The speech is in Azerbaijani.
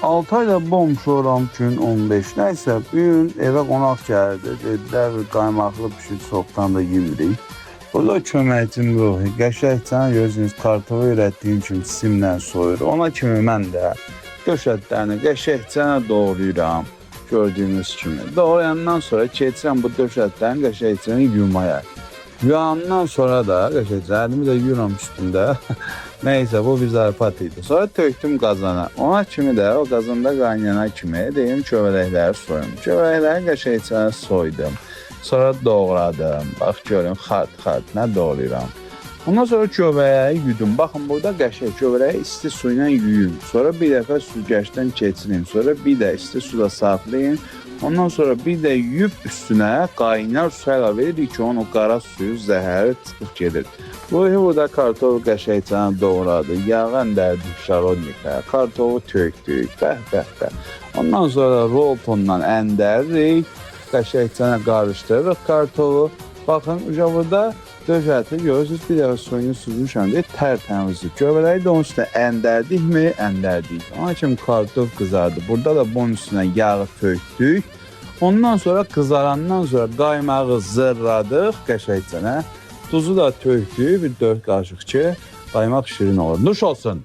6 ayda bomboş oram gün 15. Nəysə, bir gün evə qonaq gəldi. Dedilər, qaymaqlı pişik çoxdan da yemirik. Burada köməkçim Ruhi, qəşəngcən gözünüz kartofu öyrətdiyim kimi simlə soyur. Ona kimi mən də döşətlərini qəşəngcən doğrayıram. Gördüyünüz kimi. Doğrayandan sonra keçirəm bu döşətlərini qəşəngcən yumaya. Yuyandan sonra da qəşəngcən əlimi də yuyuram üstündə. Neyse bu bir zarafat idi. Sonra töktüm qazana. Ona kimi də o qazanda qaynayana kimi deyim kövrəkləri soyum. Kövrəkləri qəşəngcə soydum. Sonra doğradım. Bax görün xat nə doğrayıram. Ondan sonra kövrəyi yudum. Baxın burada qəşəng kövrəyi isti su ilə yuyun. Sonra bir dəfə süzgəcdən keçirin. Sonra bir də isti suda saxlayın. Ondan sonra bir də yuyub üstünə qaynar su əlavə edirik ki, onun o qara suyu zəhəri çıxıb gedir. Burada kartofu qəşəngcə doğradı. Yağı əndərdik şarodnikə. Kartofu tökdük. Bəh. Ondan sonra roltonla əndəririk. Qəşəngcə qarışdırırıq kartofu. Baxın, burada döşəti görürsünüz. Bir dəfə suyunu süzmüşəm deyə tərtəmizdir. Göbələyi də onun üstünə əndərdik mi? Əndərdik. Onun kimi kartof qızardı. Burada da bunun üstünə yağı tökdük. Ondan sonra qızarandan sonra qaymağı zırradıq qəşəngcə. Tuzu da tökdük, bir 4 qaşıq ki, qaymaq şirin olur. Nuş olsun.